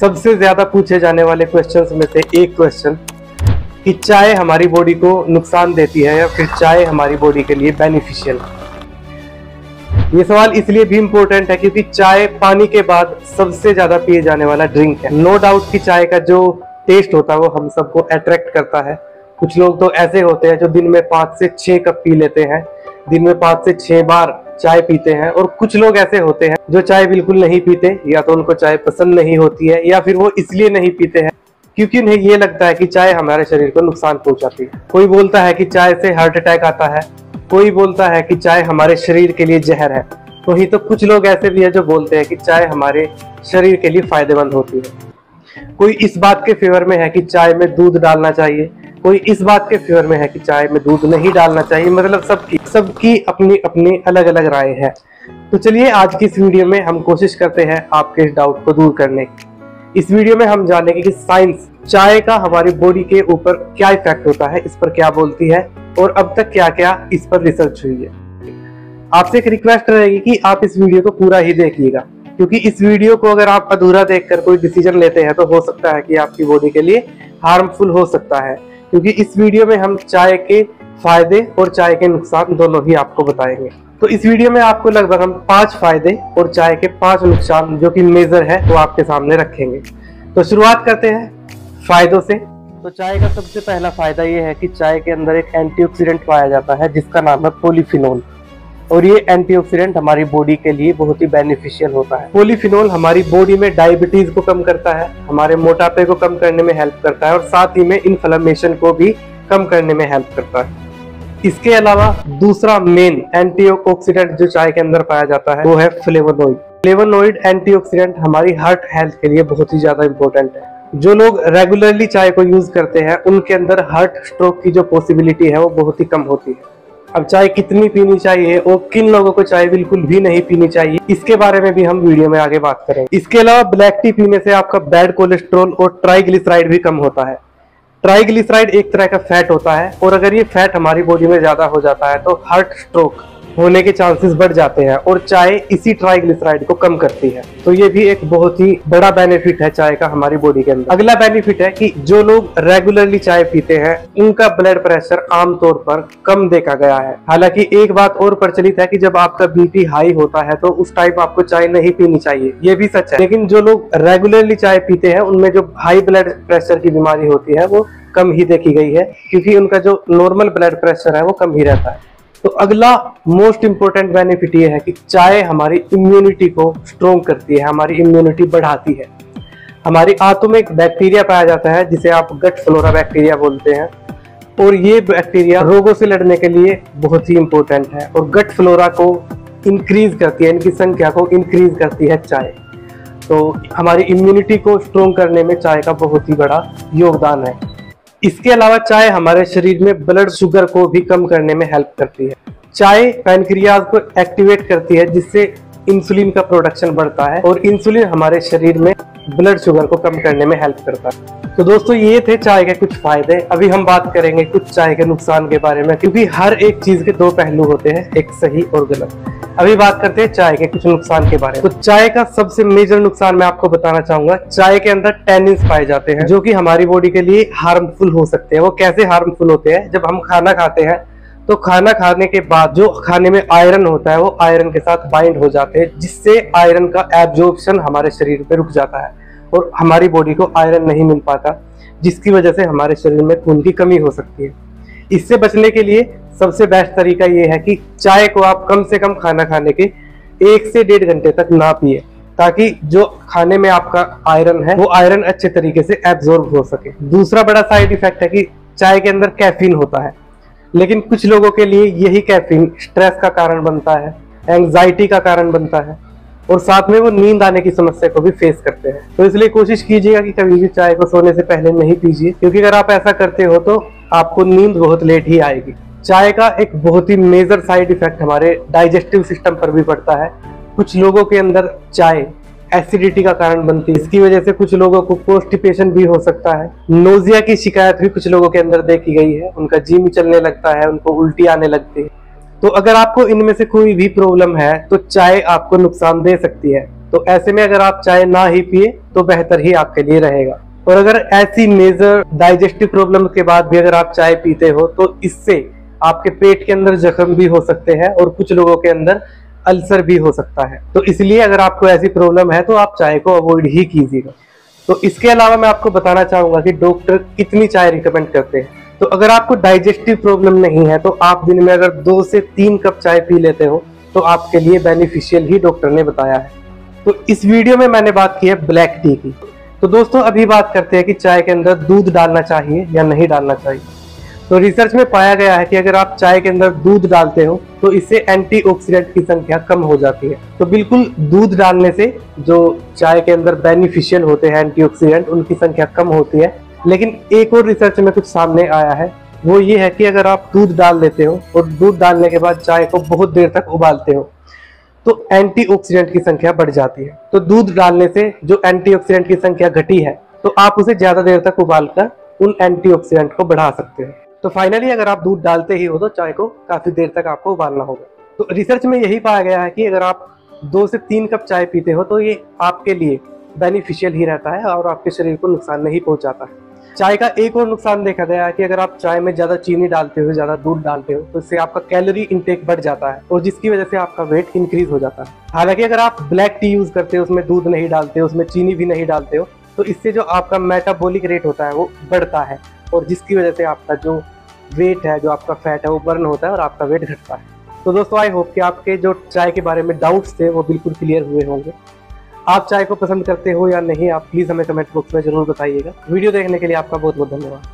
सबसे ज्यादा पूछे जाने वाले क्वेश्चंस में से एक क्वेश्चन कि चाय हमारी बॉडी को नुकसान देती है या फिर चाय हमारी बॉडी के लिए बेनिफिशियल है। ये सवाल इसलिए भी इम्पोर्टेंट है क्योंकि चाय पानी के बाद सबसे ज्यादा पिए जाने वाला ड्रिंक है। नो डाउट कि चाय का जो टेस्ट होता है वो हम सबको अट्रैक्ट करता है। कुछ लोग तो ऐसे होते हैं जो दिन में 5 से 6 कप पी लेते हैं, दिन में 5 से 6 बार चाय पीते हैं। और कुछ लोग ऐसे होते हैं जो चाय बिल्कुल नहीं पीते, या तो उनको चाय पसंद नहीं होती है या फिर वो इसलिए नहीं पीते हैं क्योंकि उन्हें ये लगता है कि चाय हमारे शरीर को नुकसान पहुंचाती है। कोई बोलता है कि चाय से हार्ट अटैक आता है, कोई बोलता है कि चाय हमारे शरीर के लिए जहर है। वही तो कुछ लोग ऐसे भी है जो बोलते हैं कि चाय हमारे शरीर के लिए फायदेमंद होती है। कोई इस बात के फेवर में है कि चाय में दूध डालना चाहिए, कोई इस बात के फेवर में है कि चाय में दूध नहीं डालना चाहिए। मतलब सबकी अपनी अपनी अलग अलग राय है। तो चलिए आज की इस वीडियो में हम कोशिश करते हैं आपके इस डाउट को दूर करने की। इस वीडियो में हम जानेंगे कि साइंस चाय का हमारी बॉडी के ऊपर क्या इफेक्ट होता है, इस पर क्या बोलती है और अब तक क्या क्या इस पर रिसर्च हुई है। आपसे एक रिक्वेस्ट रहेगी कि आप इस वीडियो को पूरा ही देखिएगा, क्योंकि इस वीडियो को अगर आप अधूरा देखकर कोई डिसीजन लेते हैं तो हो सकता है कि आपकी बॉडी के लिए हार्मफुल हो सकता है। क्योंकि इस वीडियो में हम चाय के फायदे और चाय के नुकसान दोनों ही आपको बताएंगे। तो इस वीडियो में आपको लगभग हम 5 फायदे और चाय के 5 नुकसान जो कि मेजर है वो आपके सामने रखेंगे। तो शुरुआत करते हैं फायदों से। तो चाय का सबसे पहला फायदा ये है कि चाय के अंदर एक एंटीऑक्सीडेंट पाया जाता है जिसका नाम है पॉलीफिनोल, और ये एंटीऑक्सीडेंट हमारी बॉडी के लिए बहुत ही बेनिफिशियल होता है। पॉलीफिनोल हमारी बॉडी में डायबिटीज को कम करता है, हमारे मोटापे को कम करने में हेल्प करता है और साथ ही में इन्फ्लेमेशन को भी कम करने में हेल्प करता है। इसके अलावा दूसरा मेन एंटीऑक्सीडेंट जो चाय के अंदर पाया जाता है वो है फ्लेवोनोइड। फ्लेवोनोइड एंटीऑक्सीडेंट हमारी हार्ट हेल्थ के लिए बहुत ही ज्यादा इंपॉर्टेंट है। जो लोग रेगुलरली चाय को यूज करते हैं उनके अंदर हार्ट स्ट्रोक की जो पॉसिबिलिटी है वो बहुत ही कम होती है। अब चाय कितनी पीनी चाहिए और किन लोगों को चाय बिल्कुल भी नहीं पीनी चाहिए, इसके बारे में भी हम वीडियो में आगे बात करेंगे। इसके अलावा ब्लैक टी पीने से आपका बैड कोलेस्ट्रॉल और ट्राइग्लिसराइड भी कम होता है। ट्राइग्लिसराइड एक तरह का फैट होता है और अगर ये फैट हमारी बॉडी में ज्यादा हो जाता है तो हार्ट स्ट्रोक होने के चांसेस बढ़ जाते हैं, और चाय इसी ट्राइग्लिसराइड को कम करती है। तो ये भी एक बहुत ही बड़ा बेनिफिट है चाय का हमारी बॉडी के अंदर। अगला बेनिफिट है कि जो लोग रेगुलरली चाय पीते हैं उनका ब्लड प्रेशर आमतौर पर कम देखा गया है। हालांकि एक बात और प्रचलित है कि जब आपका बीपी हाई होता है तो उस टाइम आपको चाय नहीं पीनी चाहिए, ये भी सच है। लेकिन जो लोग रेगुलरली चाय पीते हैं उनमें जो हाई ब्लड प्रेशर की बीमारी होती है वो कम ही देखी गई है, क्योंकि उनका जो नॉर्मल ब्लड प्रेशर है वो कम ही रहता है। तो अगला मोस्ट इंपोर्टेंट बेनिफिट ये है कि चाय हमारी इम्यूनिटी को स्ट्रोंग करती है, हमारी इम्यूनिटी बढ़ाती है। हमारी आंतों में एक बैक्टीरिया पाया जाता है जिसे आप गट फ्लोरा बैक्टीरिया बोलते हैं, और ये बैक्टीरिया रोगों से लड़ने के लिए बहुत ही इंपॉर्टेंट है और गट फ्लोरा को इंक्रीज करती है, इनकी संख्या को इंक्रीज करती है चाय। तो हमारी इम्यूनिटी को स्ट्रोंग करने में चाय का बहुत ही बड़ा योगदान है। इसके अलावा चाय हमारे शरीर में ब्लड शुगर को भी कम करने में हेल्प करती है। चाय पैनक्रियाज को एक्टिवेट करती है जिससे इंसुलिन का प्रोडक्शन बढ़ता है, और इंसुलिन हमारे शरीर में ब्लड शुगर को कम करने में हेल्प करता है। तो दोस्तों ये थे चाय के कुछ फायदे। अभी हम बात करेंगे कुछ चाय के नुकसान के बारे में, क्योंकि हर एक चीज के 2 पहलू होते हैं, एक सही और गलत। अभी बात करते हैं चाय के कुछ नुकसान के बारे में। तो चाय का सबसे मेजर नुकसान मैं आपको बताना चाहूंगा, चाय के अंदर टैनिन्स पाए जाते हैं जो कि हमारी बॉडी के लिए हार्मफुल हो सकते हैं। वो कैसे हार्मफुल होते हैं? जब हम खाना खाते हैं तो खाना खाने के बाद जो खाने में आयरन होता है वो आयरन के साथ बाइंड हो जाते हैं, जिससे आयरन का एब्जॉर्प्शन हमारे शरीर पे रुक जाता है और हमारी बॉडी को आयरन नहीं मिल पाता, जिसकी वजह से हमारे शरीर में खून की कमी हो सकती है। इससे बचने के लिए सबसे बेस्ट तरीका ये है कि चाय को आप कम से कम खाना खाने के 1 से 1.5 घंटे तक ना पिए, ताकि जो खाने में आपका आयरन है वो आयरन अच्छे तरीके से एब्जॉर्ब हो सके। दूसरा बड़ा साइड इफेक्ट है कि चाय के अंदर कैफीन होता है, लेकिन कुछ लोगों के लिए यही कैफीन स्ट्रेस का कारण बनता है, एंजाइटी का कारण बनता है, और साथ में वो नींद आने की समस्या को भी फेस करते हैं। तो इसलिए कोशिश कीजिएगा कि कभी भी चाय को सोने से पहले नहीं पीजिए, क्योंकि अगर आप ऐसा करते हो तो आपको नींद बहुत लेट ही आएगी। चाय का एक बहुत ही मेजर साइड इफेक्ट हमारे डाइजेस्टिव सिस्टम पर भी पड़ता है। कुछ लोगों के अंदर चाय एसिडिटी का कारण बनती है, इसकी वजह से कुछ लोगों को कॉन्स्टिपेशन भी हो सकता है। नोजिया की शिकायत भी कुछ लोगों के अंदर देखी गई है, उनका जी में चलने लगता है, उनको उल्टी आने लगती है। तो अगर आपको इनमें से कोई भी प्रॉब्लम है तो चाय आपको नुकसान दे सकती है। तो ऐसे में अगर आप चाय ना ही पिए तो बेहतर ही आपके लिए रहेगा। और अगर ऐसी मेजर डाइजेस्टिव प्रॉब्लम के बाद भी अगर आप चाय पीते हो तो इससे आपके पेट के अंदर जख्म भी हो सकते हैं और कुछ लोगों के अंदर अल्सर भी हो सकता है। तो इसलिए अगर आपको ऐसी प्रॉब्लम है तो आप चाय को अवॉइड ही कीजिएगा। तो इसके अलावा मैं आपको बताना चाहूंगा कि डॉक्टर कितनी चाय रिकमेंड करते हैं। तो अगर आपको डाइजेस्टिव प्रॉब्लम नहीं है तो आप दिन में अगर 2 से 3 कप चाय पी लेते हो तो आपके लिए बेनिफिशियल ही डॉक्टर ने बताया है। तो इस वीडियो में मैंने बात की है ब्लैक टी की। तो दोस्तों अभी बात करते हैं कि चाय के अंदर दूध डालना चाहिए या नहीं डालना चाहिए। तो रिसर्च में पाया गया है कि अगर आप चाय के अंदर दूध डालते हो तो इससे एंटीऑक्सीडेंट की संख्या कम हो जाती है। तो बिल्कुल दूध डालने से जो चाय के अंदर बेनिफिशियल होते हैं एंटीऑक्सीडेंट, उनकी संख्या कम होती है। लेकिन एक और रिसर्च में कुछ सामने आया है, वो ये है कि अगर आप दूध डाल देते हो और दूध डालने के बाद चाय को बहुत देर तक उबालते हो तो एंटीऑक्सीडेंट की संख्या बढ़ जाती है। तो दूध डालने से जो एंटीऑक्सीडेंट की संख्या घटी है तो आप उसे ज्यादा देर तक उबालकर उन एंटीऑक्सीडेंट को बढ़ा सकते हैं। तो फाइनली अगर आप दूध डालते ही हो तो चाय को काफी देर तक आपको उबालना होगा। तो रिसर्च में यही पाया गया है कि अगर आप 2 से 3 कप चाय पीते हो तो ये आपके लिए बेनिफिशियल ही रहता है और आपके शरीर को नुकसान नहीं पहुंचाता है। चाय का एक और नुकसान देखा गया है कि अगर आप चाय में ज्यादा चीनी डालते हो, ज्यादा दूध डालते हो तो इससे आपका कैलोरी इंटेक बढ़ जाता है और जिसकी वजह से आपका वेट इंक्रीज हो जाता है। हालांकि अगर आप ब्लैक टी यूज करते हो, उसमें दूध नहीं डालते हो, उसमें चीनी भी नहीं डालते हो, तो इससे जो आपका मेटाबॉलिक रेट होता है वो बढ़ता है और जिसकी वजह से आपका जो वेट है, जो आपका फैट है वो बर्न होता है और आपका वेट घटता है। तो दोस्तों आई होप कि आपके जो चाय के बारे में डाउट्स थे वो बिल्कुल क्लियर हुए होंगे। आप चाय को पसंद करते हो या नहीं, आप प्लीज हमें कमेंट बॉक्स में जरूर बताइएगा। वीडियो देखने के लिए आपका बहुत बहुत धन्यवाद।